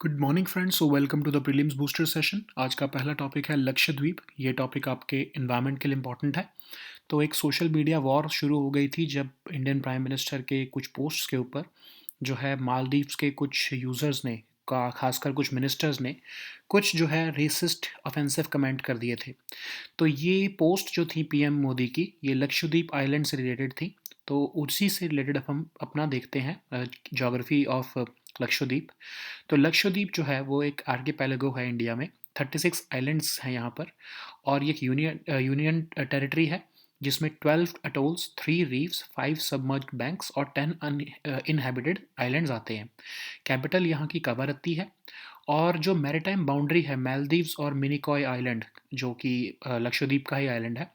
Good morning friends, so welcome to the prelims booster session. आज का पहला topic है लक्षद्वीप। ये टॉपिक आपके इन्वायरमेंट के लिए इम्पॉर्टेंट है। तो एक सोशल मीडिया वॉर शुरू हो गई थी जब इंडियन प्राइम मिनिस्टर के कुछ पोस्ट्स के ऊपर जो है मालदीव्स के कुछ यूज़र्स ने का खासकर कुछ मिनिस्टर्स ने कुछ जो है रेसिस्ट ऑफेंसिव कमेंट कर दिए थे। तो ये पोस्ट जो थी पीएम मोदी की, ये लक्षद्वीप आइलैंड से रिलेटेड थी। तो उसी से रिलेटेड अब हम अपना देखते हैं ज्योग्राफी ऑफ लक्षद्वीप। तो लक्षद्वीप जो है वो एक आर्किपेलागो है इंडिया में। 36 आइलैंड्स हैं यहाँ पर और ये एक यूनियन टेरिटरी है जिसमें 12 अटोल्स, 3 रीफ्स, 5 सबमर्ज्ड बैंक्स और 10 इनहेबिटेड आइलैंड्स आते हैं। कैपिटल यहाँ की कवरत्ती है। और जो मैरीटाइम बाउंड्री है मालदीव्स और मिनिकॉय आइलैंड, जो कि लक्षद्वीप का ही आइलैंड है,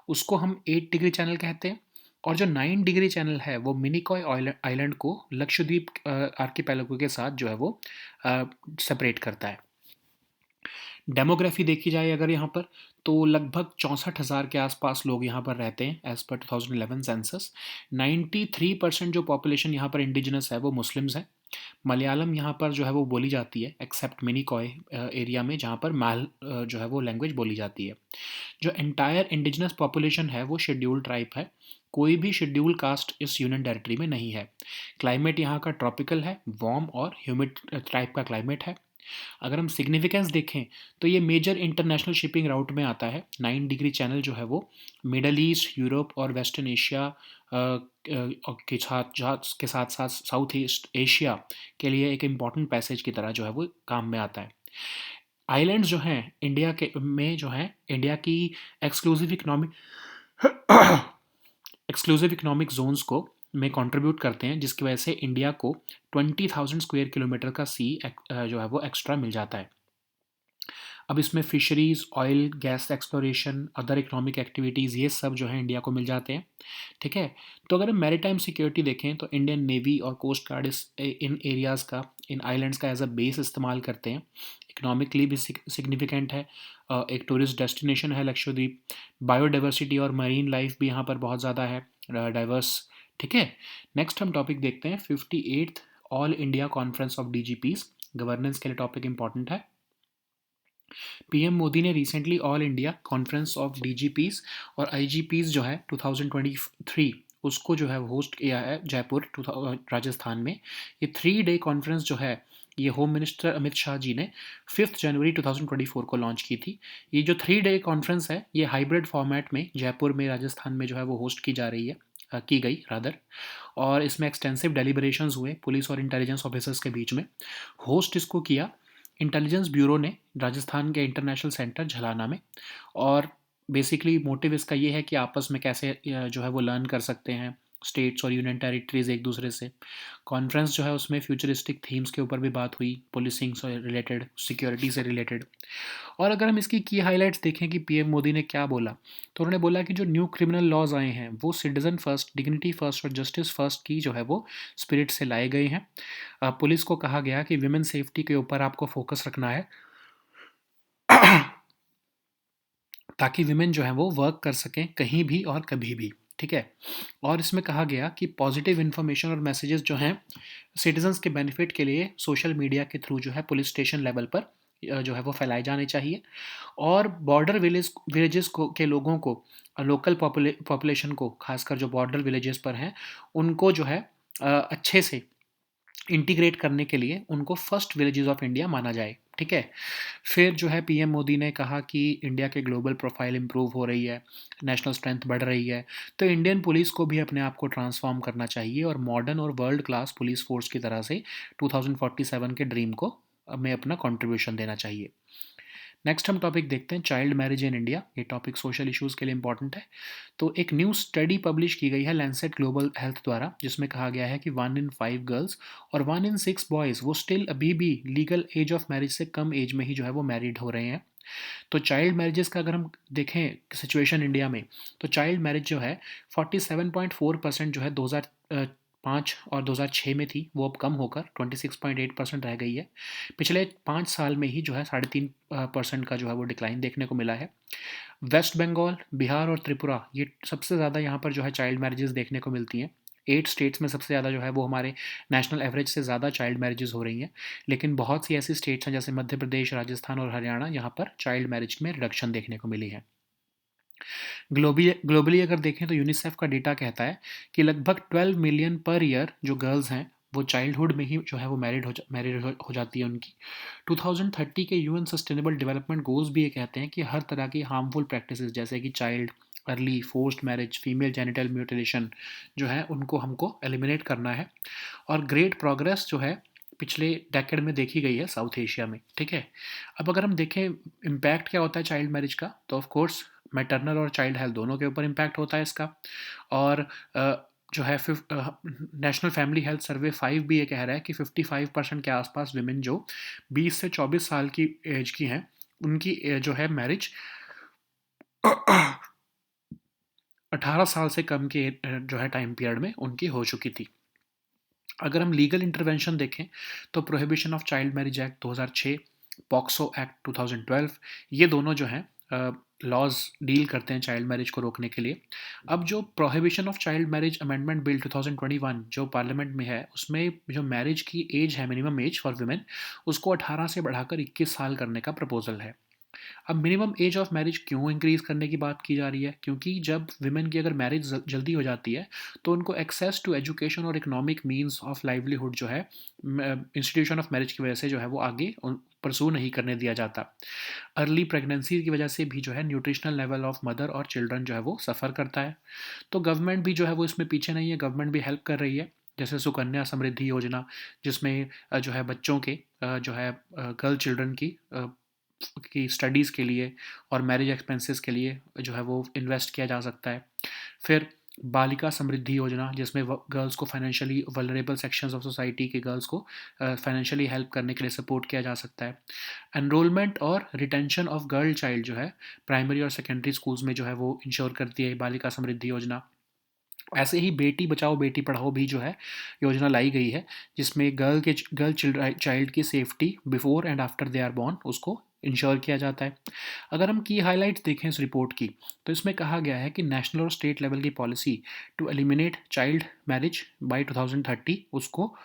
उसको हम 8 डिग्री चैनल कहते हैं। और जो 9 डिग्री चैनल है वो मिनिकॉय आइलैंड को लक्षद्वीप आर्किपेलागो के साथ जो है वो सेपरेट करता है। डेमोग्राफी देखी जाए अगर यहाँ पर, तो लगभग 64,000 के आसपास लोग यहाँ पर रहते हैं एज पर 2011 सेंसस। 93% जो पॉपुलेशन यहाँ पर इंडिजिनस है वो मुस्लिम्स हैं। मलयालम यहाँ पर जो है वो बोली जाती है एक्सेप्ट मिनिकॉय एरिया में, जहाँ पर माल जो है वो लैंग्वेज बोली जाती है। जो एंटायर इंडिजिनस पॉपुलेशन है वो शेड्यूल्ड ट्राइब है। कोई भी शेड्यूल कास्ट इस यूनियन टेरिटरी में नहीं है। क्लाइमेट यहाँ का ट्रॉपिकल है, वार्म और ह्यूमिड टाइप का क्लाइमेट है। अगर हम सिग्निफिकेंस देखें तो ये मेजर इंटरनेशनल शिपिंग राउट में आता है। 9 डिग्री चैनल जो है वो मिडल ईस्ट, यूरोप और वेस्टर्न एशिया के साथ साथ साउथ ईस्ट एशिया के लिए एक इम्पॉर्टेंट पैसेज की तरह जो है वो काम में आता है। आइलैंड्स जो हैं इंडिया के में जो हैं इंडिया की exclusive economic exclusive economic zones को में कंट्रीब्यूट करते हैं, जिसकी वजह से इंडिया को 20,000 स्क्वायर किलोमीटर का सी जो है वो एक्स्ट्रा मिल जाता है। अब इसमें fisheries, oil gas exploration, other economic activities, ये सब जो है इंडिया को मिल जाते हैं। ठीक है। तो अगर हम मैरीटाइम सिक्योरिटी देखें तो इंडियन नेवी और कोस्ट गार्ड इन एरियाज़ का, इन आइलैंड्स का एज अ बेस इस्तेमाल करते हैं। इकोनॉमिकली भी सिग्निफिकेंट है। एक टूरिस्ट डेस्टिनेशन है लक्षद्वीप। बायोडाइवर्सिटी और मरीन लाइफ भी यहाँ पर बहुत ज़्यादा है, डाइवर्स। ठीक है। नेक्स्ट हम टॉपिक देखते हैं 58th all India conference of DGPs. Governance के लिए टॉपिक इंपॉर्टेंट है। पीएम मोदी ने recently all India conference of DGPs और आईजीपीज जो है 2023 उसको जो है होस्ट किया है जयपुर राजस्थान में। ये 3 डे कॉन्फ्रेंस जो है ये होम मिनिस्टर अमित शाह जी ने 5 जनवरी 2024 को लॉन्च की थी। ये जो 3 डे कॉन्फ्रेंस है ये हाइब्रिड फॉर्मेट में जयपुर में राजस्थान में जो है वो होस्ट की जा रही है, की गई रादर। और इसमें एक्सटेंसिव डेलिब्रेशंस हुए पुलिस और इंटेलिजेंस ऑफिसर्स के बीच में। होस्ट इसको किया इंटेलिजेंस ब्यूरो ने राजस्थान के इंटरनेशनल सेंटर झलाना में। और बेसिकली मोटिव इसका ये है कि आपस में कैसे जो है वो लर्न कर सकते हैं स्टेट्स और यूनियन टेरिटरीज एक दूसरे से। कॉन्फ्रेंस जो है उसमें फ्यूचरिस्टिक थीम्स के ऊपर भी बात हुई, पुलिसिंग से रिलेटेड, सिक्योरिटी से रिलेटेड। और अगर हम इसकी की हाइलाइट्स देखें कि पीएम मोदी ने क्या बोला, तो उन्होंने बोला कि जो न्यू क्रिमिनल लॉज आए हैं वो सिटीजन फर्स्ट, डिग्निटी फर्स्ट और जस्टिस फर्स्ट की जो है वो स्पिरिट से लाए गए हैं। पुलिस को कहा गया कि विमेन सेफ्टी के ऊपर आपको फोकस रखना है ताकि विमेन जो है वो वर्क कर सकें कहीं भी और कभी भी। ठीक है। और इसमें कहा गया कि पॉजिटिव इन्फॉर्मेशन और मैसेजेस जो हैं सिटीजन्स के बेनिफिट के लिए सोशल मीडिया के थ्रू जो है पुलिस स्टेशन लेवल पर जो है वो फैलाए जाने चाहिए। और बॉर्डर विलेजेस को के लोगों को, लोकल पॉपुलेशन को, खासकर जो बॉर्डर विलेजेस पर हैं उनको जो है अच्छे से इंटीग्रेट करने के लिए उनको फर्स्ट विलेजेस ऑफ इंडिया माना जाए। ठीक है। फिर जो है पीएम मोदी ने कहा कि इंडिया के ग्लोबल प्रोफाइल इंप्रूव हो रही है, नेशनल स्ट्रेंथ बढ़ रही है, तो इंडियन पुलिस को भी अपने आप को ट्रांसफॉर्म करना चाहिए और मॉडर्न और वर्ल्ड क्लास पुलिस फोर्स की तरह से 2047 के ड्रीम को में अपना कंट्रीब्यूशन देना चाहिए। नेक्स्ट हम टॉपिक देखते हैं चाइल्ड मैरिज इन इंडिया। ये टॉपिक सोशल इश्यूज़ के लिए इंपॉर्टेंट है। तो एक न्यू स्टडी पब्लिश की गई है लैंसेट ग्लोबल हेल्थ द्वारा, जिसमें कहा गया है कि 1 in 5 गर्ल्स और 1 in 6 बॉयज़ वो स्टिल अभी भी लीगल एज ऑफ मैरिज से कम एज में ही जो है वो मैरिड हो रहे हैं। तो चाइल्ड मैरिजेस का अगर हम देखें सिचुएशन इंडिया में, तो चाइल्ड मैरिज जो है 47.4% जो है 2005 और 2006 में थी, वो अब कम होकर 26.8% रह गई है। पिछले 5 साल में ही जो है 3.5% का जो है वो डिक्लाइन देखने को मिला है। वेस्ट बंगाल, बिहार और त्रिपुरा, ये सबसे ज़्यादा यहाँ पर जो है चाइल्ड मैरिजेस देखने को मिलती हैं। 8 स्टेट्स में सबसे ज़्यादा जो है वो हमारे नेशनल एवरेज से ज़्यादा चाइल्ड मैरिजेज़ हो रही हैं। लेकिन बहुत सी ऐसी स्टेट्स हैं जैसे मध्य प्रदेश, राजस्थान और हरियाणा, यहाँ पर चाइल्ड मैरिज में रिडक्शन देखने को मिली है। ग्लोबली अगर देखें तो यूनिसेफ का डेटा कहता है कि लगभग 12 मिलियन पर ईयर जो गर्ल्स हैं वो चाइल्डहुड में ही जो है वो मैरिड हो जाती है उनकी। 2030 के यूएन सस्टेनेबल डेवलपमेंट गोल्स भी ये कहते हैं कि हर तरह की हार्मफुल प्रैक्टिसेस जैसे कि child early forced marriage, female genital mutilation जो है उनको हमको एलिमिनेट करना है। और ग्रेट प्रोग्रेस जो है पिछले डेकेड में देखी गई है साउथ एशिया में, ठीक है। अब अगर हम देखें इम्पैक्ट क्या होता है चाइल्ड मैरिज का, तो ऑफ कोर्स मैटरनल और चाइल्ड हेल्थ दोनों के ऊपर इम्पैक्ट होता है इसका। और जो है नेशनल फैमिली हेल्थ सर्वे 5 भी ये कह रहा है कि 55% के आसपास विमेन जो 20 से 24 साल की एज की हैं उनकी जो है मैरिज 18 साल से कम के जो है टाइम पीरियड में उनकी हो चुकी थी। अगर हम लीगल इंटरवेंशन देखें तो prohibition of child marriage act 2006, POCSO act 2012, ये दोनों जो हैं लॉज डील करते हैं चाइल्ड मैरिज को रोकने के लिए। अब जो prohibition of child marriage amendment bill 2021 जो पार्लियामेंट में है उसमें जो मैरिज की एज है, मिनिमम एज फॉर वुमेन, उसको 18 से बढ़ाकर 21 साल करने का प्रपोजल है। अब मिनिमम एज ऑफ मैरिज क्यों इंक्रीज़ करने की बात की जा रही है? क्योंकि जब विमेन की अगर मैरिज जल्दी हो जाती है तो उनको एक्सेस टू एजुकेशन और इकोनॉमिक मीन्स ऑफ लाइवलीहुड जो है इंस्टीट्यूशन ऑफ मैरिज की वजह से जो है वो आगे परसू नहीं करने दिया जाता। अर्ली प्रेगनेंसी की वजह से भी जो है न्यूट्रिशनल लेवल ऑफ मदर और चिल्ड्रन जो है वो सफ़र करता है। तो गवर्नमेंट भी जो है वो इसमें पीछे नहीं है, गवर्नमेंट भी हेल्प कर रही है। जैसे सुकन्या समृद्धि योजना जिसमें जो है बच्चों के जो है गर्ल चिल्ड्रन की स्टडीज़ के लिए और मैरिज एक्सपेंसेस के लिए जो है वो इन्वेस्ट किया जा सकता है। फिर बालिका समृद्धि योजना जिसमें गर्ल्स को financially vulnerable sections of society के गर्ल्स को फाइनेंशियली हेल्प करने के लिए सपोर्ट किया जा सकता है। एनरोलमेंट और रिटेंशन ऑफ गर्ल चाइल्ड जो है प्राइमरी और सेकेंडरी स्कूल्स में जो है वो इंश्योर करती है बालिका समृद्धि योजना। ऐसे ही बेटी बचाओ बेटी पढ़ाओ भी जो है योजना लाई गई है जिसमें गर्ल चाइल्ड की safety before and after they are born उसको इंश्योर किया जाता है। अगर हम की हाइलाइट्स देखें इस रिपोर्ट की तो इसमें कहा गया है कि नेशनल और स्टेट लेवल की policy to eliminate child marriage by 2030 उसको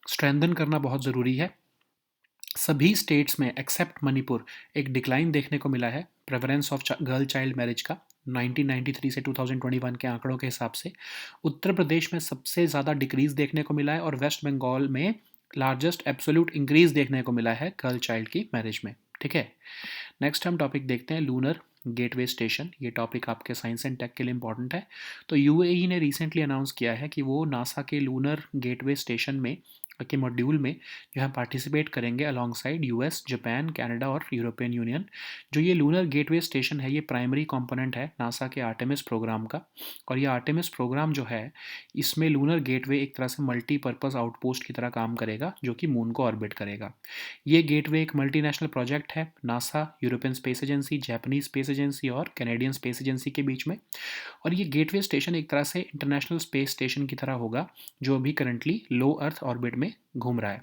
स्ट्रेंथन करना बहुत ज़रूरी है। सभी स्टेट्स में एक्सेप्ट मणिपुर एक डिक्लाइन देखने को मिला है prevalence of girl child marriage का 1993 से 2021 के आंकड़ों के हिसाब से। उत्तर प्रदेश में सबसे ज़्यादा डिक्रीज देखने को मिला है और वेस्ट बंगाल में लार्जेस्ट एब्सोल्यूट इंक्रीज देखने को मिला है गर्ल चाइल्ड की मैरिज में, ठीक है। नेक्स्ट हम टॉपिक देखते हैं लूनर गेटवे स्टेशन। ये टॉपिक आपके साइंस एंड टेक के लिए इंपॉर्टेंट है। तो यूएई ने रिसेंटली अनाउंस किया है कि वो नासा के लूनर गेटवे स्टेशन में के मॉड्यूल में जो है पार्टिसिपेट करेंगे along side US, Japan, Canada और यूरोपियन यूनियन। जो ये लूनर गेटवे स्टेशन है ये प्राइमरी कंपोनेंट है नासा के आर्टेमिस प्रोग्राम का। और ये आर्टेमिस प्रोग्राम जो है इसमें लूनर गेटवे एक तरह से मल्टीपर्पज़ आउटपोस्ट की तरह काम करेगा जो कि मून को ऑर्बिट करेगा। ये गेटवे एक मल्टीनेशनल प्रोजेक्ट है NASA, European space agency, Japanese space agency और कैनेडियन स्पेस एजेंसी के बीच में। और ये गेटवे स्टेशन एक तरह से इंटरनेशनल स्पेस स्टेशन की तरह होगा जो अभी करंटली लो अर्थ ऑर्बिट में घूम रहा है।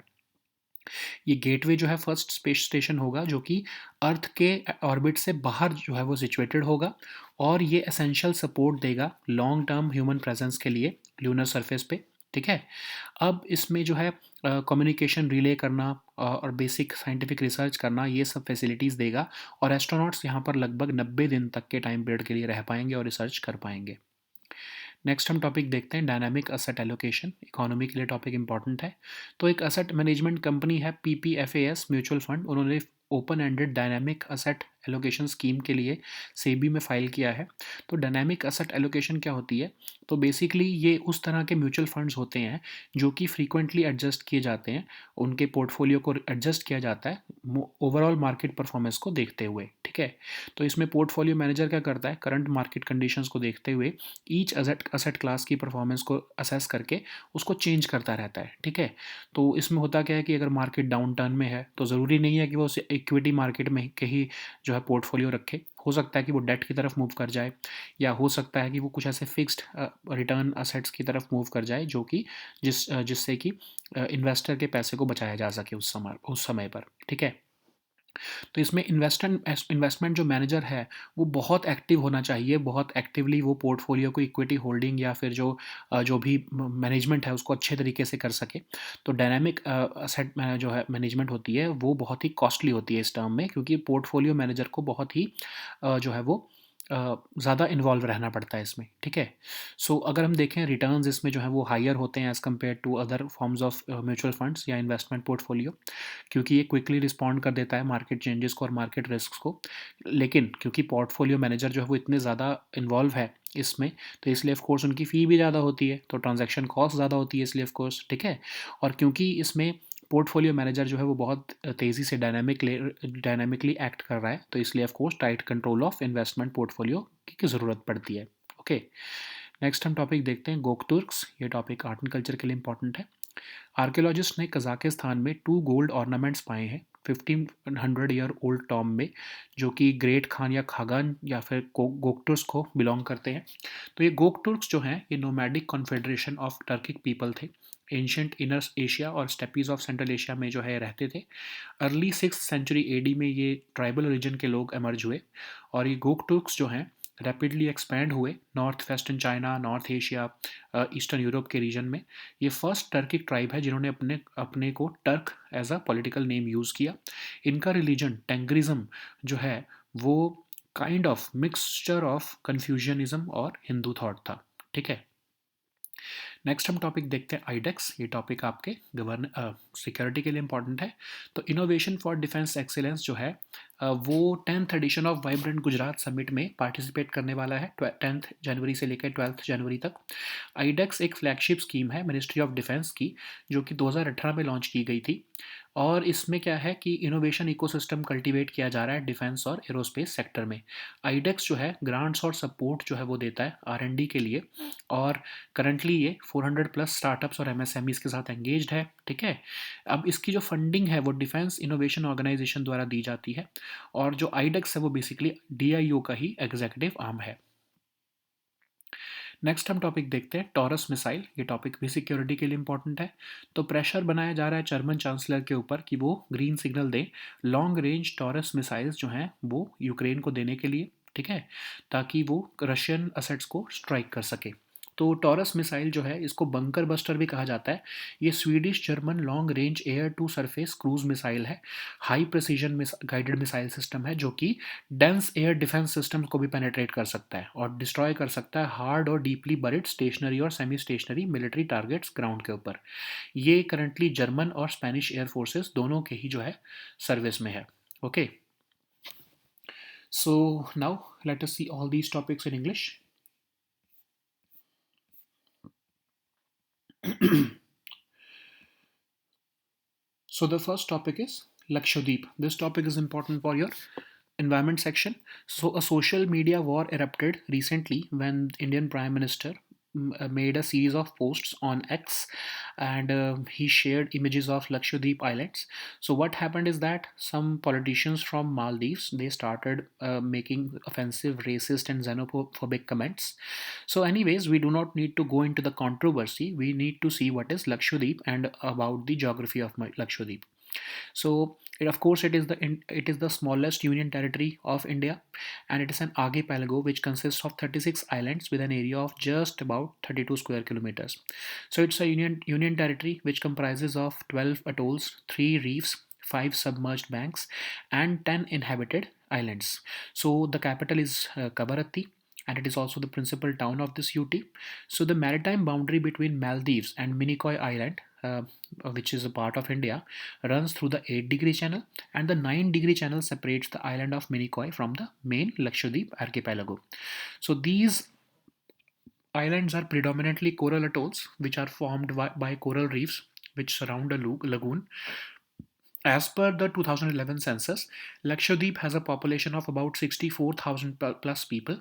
ये गेटवे जो है फर्स्ट स्पेस स्टेशन होगा जो कि अर्थ के ऑर्बिट से बाहर जो है वो सिचुएटेड होगा और ये एसेंशियल सपोर्ट देगा लॉन्ग टर्म ह्यूमन प्रेजेंस के लिए ल्यूनर सरफेस पे, ठीक है। अब इसमें जो है कम्युनिकेशन रिले करना और बेसिक साइंटिफिक रिसर्च करना ये सब फैसिलिटीज़ देगा और एस्ट्रोनॉट्स यहाँ पर लगभग 90 दिन तक के टाइम पीरियड के लिए रह पाएंगे और रिसर्च कर पाएंगे। नेक्स्ट हम टॉपिक देखते हैं डायनामिक असेट एलोकेशन। इकोनॉमी के लिए टॉपिक इंपॉर्टेंट है। तो एक असेट मैनेजमेंट कंपनी है पीपीएफएएस म्यूचुअल फंड, उन्होंने open ended dynamic asset allocation scheme के लिए सेबी में फ़ाइल किया है। तो डायनामिक असेट एलोकेशन क्या होती है? तो बेसिकली ये उस तरह के म्यूचुअल फंड्स होते हैं जो कि फ्रीक्वेंटली एडजस्ट किए जाते हैं, उनके पोर्टफोलियो को एडजस्ट किया जाता है ओवरऑल मार्केट परफॉर्मेंस को देखते हुए, ठीक है। तो इसमें पोर्टफोलियो मैनेजर क्या करता है, करंट मार्केट कंडीशंस को देखते हुए ईच असेट क्लास की परफॉर्मेंस को असेस करके उसको चेंज करता रहता है, ठीक है। तो इसमें होता क्या है कि अगर मार्केट डाउन टर्न में है तो ज़रूरी नहीं है कि वो इक्विटी मार्केट में के ही जो है पोर्टफोलियो रखे। हो सकता है कि वो डेट की तरफ मूव कर जाए या हो सकता है कि वो कुछ ऐसे फिक्स्ड रिटर्न असेट्स की तरफ मूव कर जाए जो कि जिससे कि इन्वेस्टर के पैसे को बचाया जा सके उस समय पर, ठीक है। तो इसमें इन्वेस्टमेंट जो मैनेजर है वो बहुत एक्टिव होना चाहिए, बहुत एक्टिवली वो पोर्टफोलियो को इक्विटी होल्डिंग या फिर जो भी मैनेजमेंट है उसको अच्छे तरीके से कर सके। तो डायनामिक असेट जो है मैनेजमेंट होती है वो बहुत ही कॉस्टली होती है इस टर्म में, क्योंकि पोर्टफोलियो मैनेजर को बहुत ही जो है वो ज़्यादा इन्वॉल्व रहना पड़ता है इसमें, ठीक है। सो अगर हम देखें रिटर्न्स इसमें जो है वो हायर होते हैं as compare to other forms of mutual funds या इन्वेस्टमेंट पोर्टफोलियो, क्योंकि ये क्विकली रिस्पॉन्ड कर देता है मार्केट चेंजेस को और मार्केट रिस्क को। लेकिन क्योंकि पोर्टफोलियो मैनेजर जो है वो इतने ज़्यादा इन्वॉल्व है इसमें, तो इसलिए ऑफ कोर्स उनकी फ़ी भी ज़्यादा होती है, तो ट्रांजैक्शन कॉस्ट ज़्यादा होती है इसलिए ऑफ कोर्स, ठीक है। और क्योंकि इसमें पोर्टफोलियो मैनेजर जो है वो बहुत तेज़ी से डायनामिकली एक्ट कर रहा है, तो इसलिए of course tight control of investment portfolio की ज़रूरत पड़ती है। ओके, नेक्स्ट हम टॉपिक देखते हैं गोकतुर्क्स। ये टॉपिक आर्ट एंड कल्चर के लिए इंपॉर्टेंट है। आर्कियोलॉजिस्ट ने कजाकिस्तान में 2 गोल्ड ऑर्नामेंट्स पाए हैं 1500 ईयर ओल्ड टॉम में, जो कि ग्रेट खान या खागान या फिर गोकटुर्क्स को बिलोंग करते हैं। तो ये गोकटुर्क्स जो हैं ये nomadic confederation of Turkic people थे। एंशंट इनर एशिया और स्टेपीज ऑफ सेंट्रल एशिया में जो है रहते थे। अर्ली 6th सेंचुरी एडी में ये ट्राइबल रीजन के लोग एमर्ज हुए, और ये गोकटुर्क्स जो हैं रैपिडली एक्सपैंड हुए north western China, north Asia, eastern Europe के रीजन में। ये फर्स्ट टर्किक ट्राइब है जिन्होंने अपने अपने को Turk as a political name use किया। इनका रिलीजन टेंग्रिज्म जो है वो kind of mixture of Confucianism और हिंदू थॉट था, ठीक है। नेक्स्ट हम टॉपिक देखते हैं आईडेक्स। ये टॉपिक आपके सिक्योरिटी के लिए इंपॉर्टेंट है। तो इनोवेशन फॉर डिफेंस एक्सीलेंस जो है वो 10th edition of vibrant Gujarat summit में पार्टिसिपेट करने वाला है 10th जनवरी से लेकर 12th जनवरी तक। आईडेक्स एक फ्लैगशिप स्कीम है मिनिस्ट्री ऑफ डिफेंस की, जो कि 2018 में लॉन्च की गई थी। और इसमें क्या है कि इनोवेशन इकोसिस्टम कल्टीवेट किया जा रहा है डिफेंस और एरोस्पेस सेक्टर में। आईडेक्स जो है ग्रांट्स और सपोर्ट जो है वो देता है आर एंड डी के लिए, और करंटली ये 400 प्लस स्टार्टअप्स और एमएसएमईज के साथ एंगेज्ड है, ठीक है। अब इसकी जो फंडिंग है वो डिफेंस इनोवेशन ऑर्गेनाइजेशन द्वारा दी जाती है, और जो आईडेक्स है वो बेसिकली डीआईओ का ही एग्जीक्यूटिव आर्म है। नेक्स्ट हम टॉपिक देखते हैं टॉरस मिसाइल। ये टॉपिक भी सिक्योरिटी के लिए इंपॉर्टेंट है। तो प्रेशर बनाया जा रहा है जर्मन चांसलर के ऊपर कि वो ग्रीन सिग्नल दें लॉन्ग रेंज टॉरस मिसाइल्स जो हैं वो यूक्रेन को देने के लिए, ठीक है, ताकि वो रशियन असेट्स को स्ट्राइक कर सके। तो टॉरस मिसाइल जो है इसको बंकर बस्टर भी कहा जाता है। ये Swedish German long range air to surface cruise missile है। High precision guided missile system है जो कि डेंस एयर डिफेंस सिस्टम को भी पेनेट्रेट कर सकता है और डिस्ट्रॉय कर सकता है हार्ड और डीपली बरिड स्टेशनरी और semi stationary military targets ground के ऊपर। ये करंटली जर्मन और स्पेनिश एयर फोर्सेस दोनों के ही जो है सर्विस में है। Okay, so now let us see all these topics in English. So the first topic is Lakshadweep. This topic is important for your environment section. So a social media war erupted recently when Indian Prime Minister made a series of posts on X, and he shared images of Lakshadweep Islands. So what happened is that some politicians from Maldives, they started making offensive, racist and xenophobic comments. So anyways, we do not need to go into the controversy. We need to see what is Lakshadweep and about the geography of Lakshadweep. So of course it is the smallest union territory of India, and it is an archipelago which consists of 36 islands with an area of just about 32 square kilometers. So it's a union territory which comprises of 12 atolls, 3 reefs, 5 submerged banks, and 10 inhabited islands. So the capital is Kavaratti, and it is also the principal town of this UT. So the maritime boundary between Maldives and Minicoy Island, which is a part of India, runs through the 8-degree channel, and the 9-degree channel separates the island of Minicoy from the main Lakshadweep archipelago. So these islands are predominantly coral atolls, which are formed by coral reefs which surround a lagoon. As per the 2011 census, Lakshadweep has a population of about 64,000 plus people,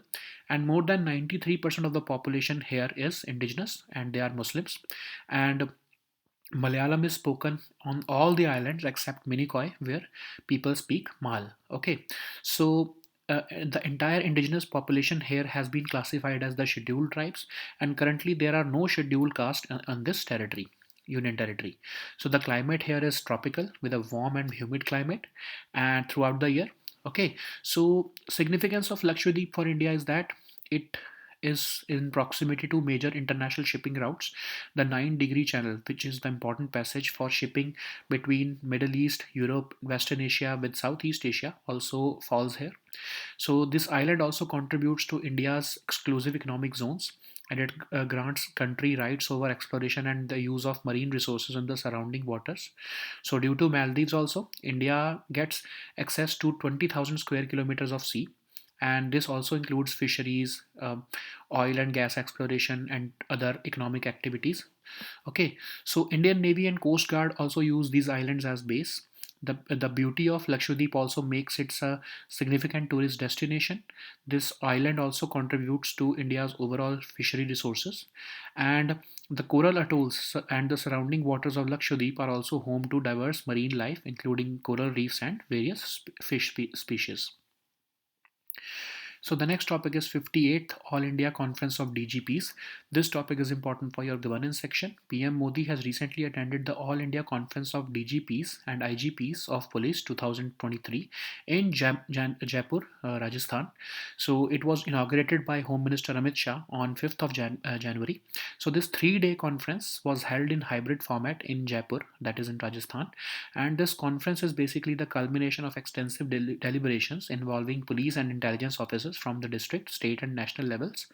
and more than 93% of the population here is indigenous and they are Muslims. And Malayalam is spoken on all the islands except Minicoy, where people speak Mal. Okay, so the entire indigenous population here has been classified as the scheduled tribes, and currently there are no scheduled caste on this territory. Union Territory. So the climate here is tropical with a warm and humid climate and throughout the year. Okay, so significance of Lakshadweep for India is that it is in proximity to major international shipping routes. The 9-degree channel, which is the important passage for shipping between Middle East, Europe, Western Asia with Southeast Asia, also falls here. So this island also contributes to India's exclusive economic zones, and it grants country rights over exploration and the use of marine resources in the surrounding waters. So due to Maldives also, India gets access to 20,000 square kilometers of sea, and this also includes fisheries, oil and gas exploration, and other economic activities. Okay, so Indian Navy and Coast Guard also use these islands as base. The beauty of Lakshadweep also makes it a significant tourist destination. This island also contributes to India's overall fishery resources, and the coral atolls and the surrounding waters of Lakshadweep are also home to diverse marine life, including coral reefs and various fish species. So the next topic is 58th All India Conference of DGPs. This topic is important for your governance section. PM Modi has recently attended the All India Conference of DGPs and IGPs of Police 2023 in Jaipur, Rajasthan. So it was inaugurated by Home Minister Amit Shah on 5th of January. So this 3-day conference was held in hybrid format in Jaipur, that is in Rajasthan, and this conference is basically the culmination of extensive deliberations involving police and intelligence officers from the district, state, and national levels.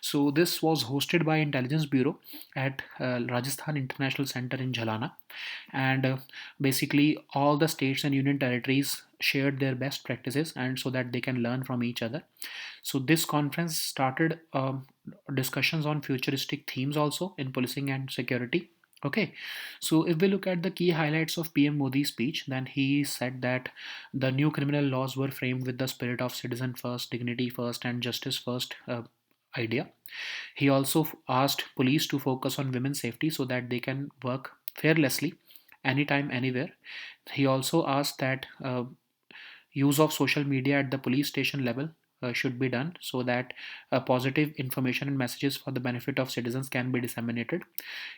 So, this was hosted by Intelligence Bureau at Rajasthan International Center in Jhalana, and basically all the states and union territories shared their best practices and so that they can learn from each other. So this conference started discussions on futuristic themes also in policing and security. Okay, so if we look at the key highlights of PM Modi's speech, then he said that the new criminal laws were framed with the spirit of citizen first, dignity first, and justice first idea. He also asked police to focus on women's safety so that they can work fearlessly anytime, anywhere. He also asked that use of social media at the police station level should be done so that positive information and messages for the benefit of citizens can be disseminated.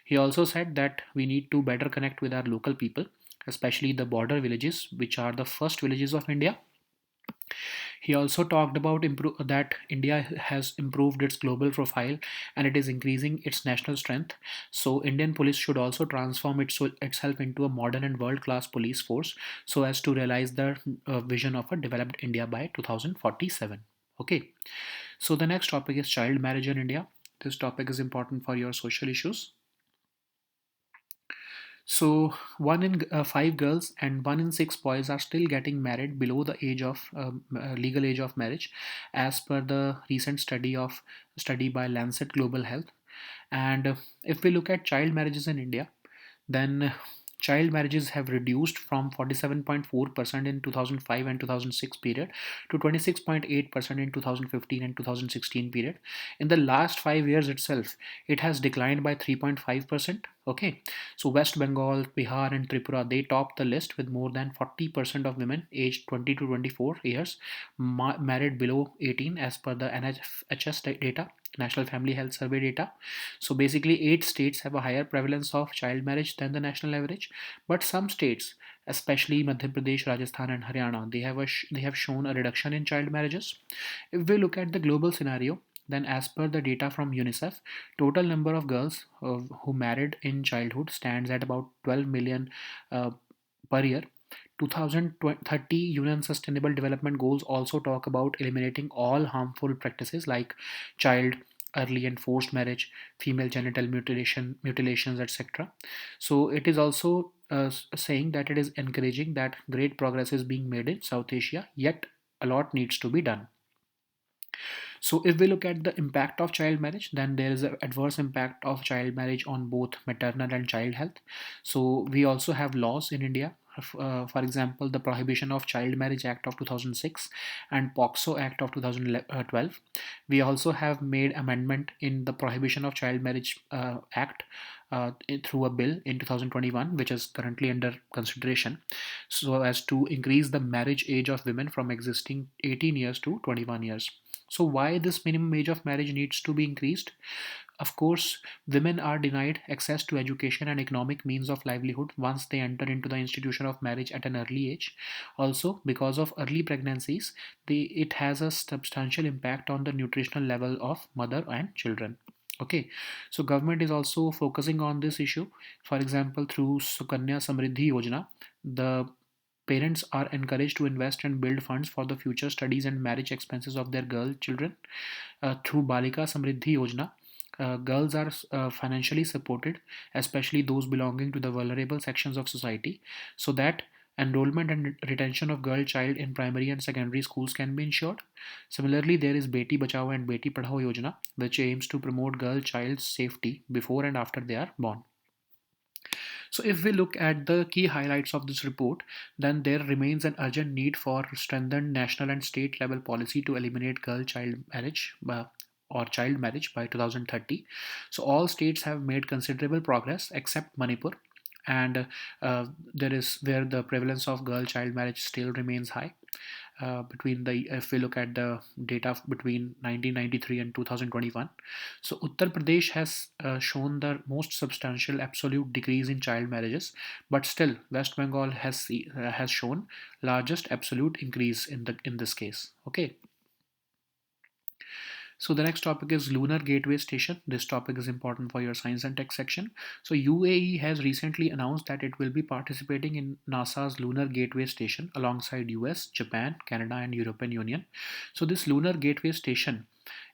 He also said that we need to better connect with our local people, especially the border villages, which are the first villages of India. He also talked about that India has improved its global profile and it is increasing its national strength. So, Indian police should also transform itself into a modern and world class police force so as to realize the vision of a developed India by 2047. Okay, so the next topic is child marriage in India. This topic is important for your social issues. So, 1 in 5 girls and 1 in 6 boys are still getting married below the age of legal age of marriage, as per the recent study by Lancet Global Health. And if we look at child marriages in India, then child marriages have reduced from 47.4% in 2005 and 2006 period to 26.8% in 2015 and 2016 period. In the last 5 years itself, it has declined by 3.5%. Okay, so West Bengal, Bihar, and Tripura, they top the list with more than 40% of women aged 20 to 24 years married below 18 as per the NHS data, National Family Health Survey data. So basically, 8 states have a higher prevalence of child marriage than the national average, but some states, especially Madhya Pradesh, Rajasthan, and Haryana, they have shown a reduction in child marriages. If we look at the global scenario, then as per the data from UNICEF, total number of girls who married in childhood stands at about 12 million uh, per year. 2030 UN Sustainable Development Goals also talk about eliminating all harmful practices like child early and forced marriage, female genital mutilations, etc. So it is also saying that it is encouraging that great progress is being made in South Asia, yet a lot needs to be done. So, if we look at the impact of child marriage, then there is an adverse impact of child marriage on both maternal and child health. So, we also have laws in India. For example, the Prohibition of Child Marriage Act of 2006 and POXO Act of 2012. We also have made amendment in the Prohibition of Child Marriage Act through a bill in 2021, which is currently under consideration, so as to increase the marriage age of women from existing 18 years to 21 years. So why this minimum age of marriage needs to be increased? Of course, women are denied access to education and economic means of livelihood once they enter into the institution of marriage at an early age. Also, because of early pregnancies, it has a substantial impact on the nutritional level of mother and children. Okay, so government is also focusing on this issue. For example, through Sukanya Samriddhi Yojana, the parents are encouraged to invest and build funds for the future studies and marriage expenses of their girl children. Through Balika Samriddhi Yojana, girls are financially supported, especially those belonging to the vulnerable sections of society, so that enrollment and retention of girl child in primary and secondary schools can be ensured. Similarly, there is Beti Bachao and Beti Padhao Yojana, which aims to promote girl child's safety before and after they are born. So, if we look at the key highlights of this report, then there remains an urgent need for strengthened national and state level policy to eliminate girl child marriage or child marriage by 2030. So, all states have made considerable progress except Manipur. And there is where the prevalence of girl child marriage still remains high. Between the if we look at the data between 1993 and 2021, so Uttar Pradesh has shown the most substantial absolute decrease in child marriages, but still West Bengal has shown largest absolute increase in this case. Okay. So the next topic is Lunar Gateway Station. This topic is important for your science and tech section. So UAE has recently announced that it will be participating in NASA's Lunar Gateway Station alongside US, Japan, Canada and European Union. So this Lunar Gateway Station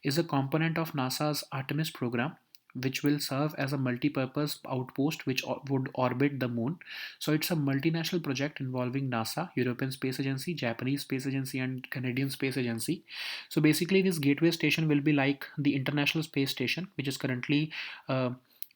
is a component of NASA's Artemis program, which will serve as a multi-purpose outpost which would orbit the moon. So it's a multinational project involving NASA, European Space Agency, Japanese Space Agency and Canadian Space Agency. So basically this gateway station will be like the International Space Station, which is currently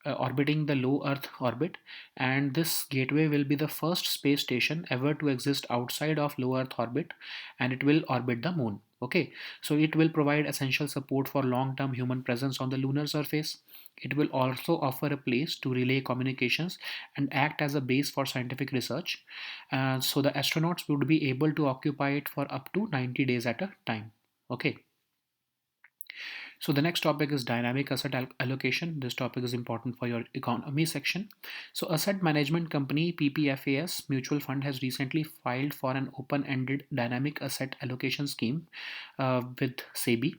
orbiting the low Earth orbit, and this gateway will be the first space station ever to exist outside of low Earth orbit, and it will orbit the moon. Okay, so it will provide essential support for long-term human presence on the lunar surface. It will also offer a place to relay communications and act as a base for scientific research. So the astronauts would be able to occupy it for up to 90 days at a time. Okay. So the next topic is dynamic asset allocation. This topic is important for your economy section. So asset management company PPFAS mutual fund has recently filed for an open-ended dynamic asset allocation scheme with SEBI.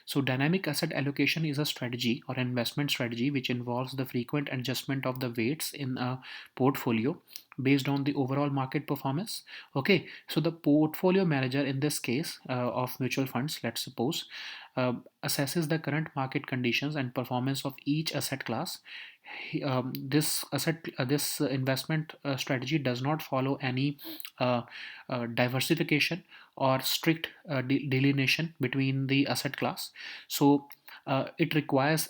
So dynamic asset allocation is a strategy or investment strategy which involves the frequent adjustment of the weights in a portfolio based on the overall market performance. Okay, so the portfolio manager in this case of mutual funds, let's suppose, assesses the current market conditions and performance of each asset class. This investment strategy does not follow any diversification or strict delineation between the asset class. So it requires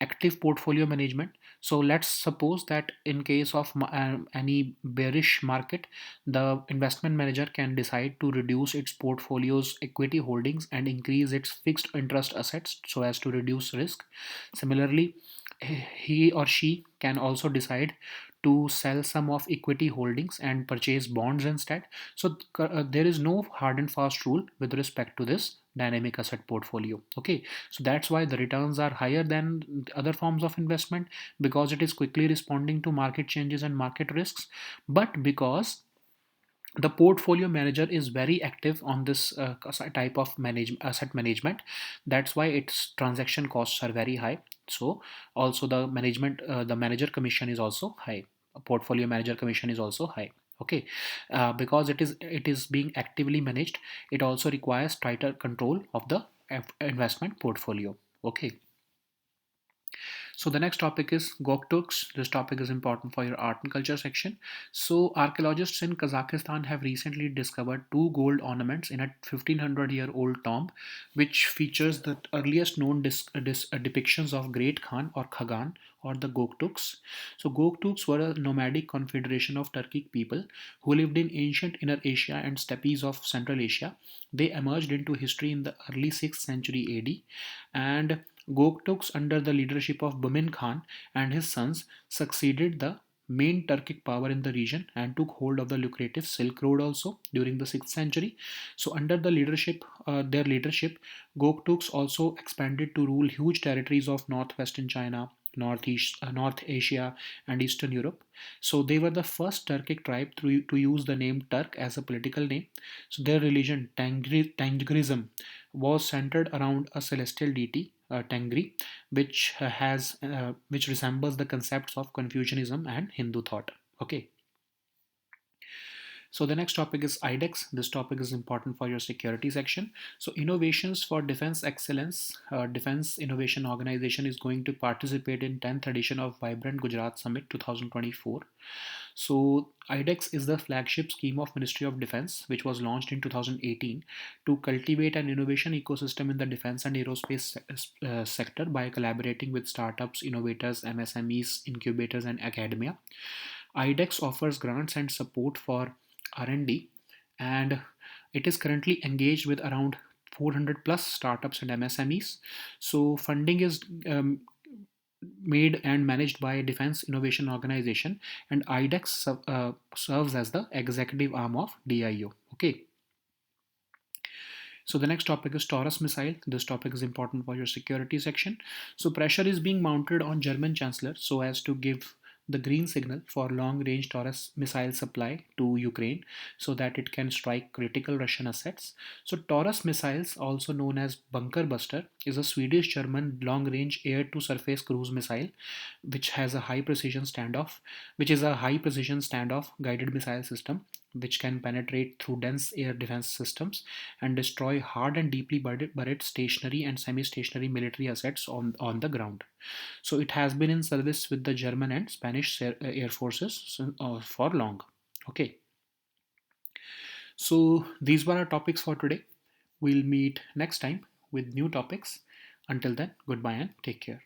active portfolio management. So let's suppose that in case of any bearish market, the investment manager can decide to reduce its portfolio's equity holdings and increase its fixed interest assets so as to reduce risk. Similarly, he or she can also decide to sell some of equity holdings and purchase bonds instead. So there is no hard and fast rule with respect to this dynamic asset portfolio. Okay, so that's why the returns are higher than other forms of investment, because it is quickly responding to market changes and market risks, but because the portfolio manager is very active on this type of asset management, that's why its transaction costs are very high. So also the manager commission is also high. A portfolio manager commission is also high. Okay, because it is being actively managed, it also requires tighter control of the investment portfolio. Okay. So the next topic is Gokturks. This topic is important for your art and culture section. So archaeologists in Kazakhstan have recently discovered two gold ornaments in a 1500-year-old tomb, which features the earliest known depictions of Great Khan or Khagan or the Gokturks. So Gokturks were a nomadic confederation of Turkic people who lived in ancient Inner Asia and steppes of Central Asia. They emerged into history in the early 6th century AD, and Gokturks under the leadership of Bumin Khan and his sons succeeded the main Turkic power in the region and took hold of the lucrative Silk Road also during the 6th century. So under their leadership, Gokturks also expanded to rule huge territories of northwestern China, North Asia, and Eastern Europe. So they were the first Turkic tribe to use the name Turk as a political name. So their religion, Tengrism, was centered around a celestial deity, Tengri, which resembles the concepts of Confucianism and Hindu thought. Okay. So the next topic is IDEX. This topic is important for your security section. So innovations for defense excellence, Defense Innovation Organization is going to participate in 10th edition of Vibrant Gujarat Summit 2024. So IDEX is the flagship scheme of Ministry of Defense, which was launched in 2018 to cultivate an innovation ecosystem in the defense and aerospace sector by collaborating with startups, innovators, MSMEs, incubators, and academia. IDEX offers grants and support for R&D, and it is currently engaged with around 400 plus startups and MSMEs. So funding is made and managed by Defense Innovation Organization, and IDEX serves as the executive arm of DIO. Okay. So the next topic is Taurus missile. This topic is important for your security section. So pressure is being mounted on German Chancellor so as to give the green signal for long range Taurus missile supply to Ukraine so that it can strike critical Russian assets. So Taurus missiles, also known as Bunker Buster, is a Swedish German long range air to surface cruise missile which has a high precision standoff which is a high precision standoff guided missile system which can penetrate through dense air defense systems and destroy hard and deeply buried stationary and semi-stationary military assets on the ground. So it has been in service with the German and Spanish air forces for long. Okay. So these were our topics for today. We'll meet next time with new topics. Until then, goodbye and take care.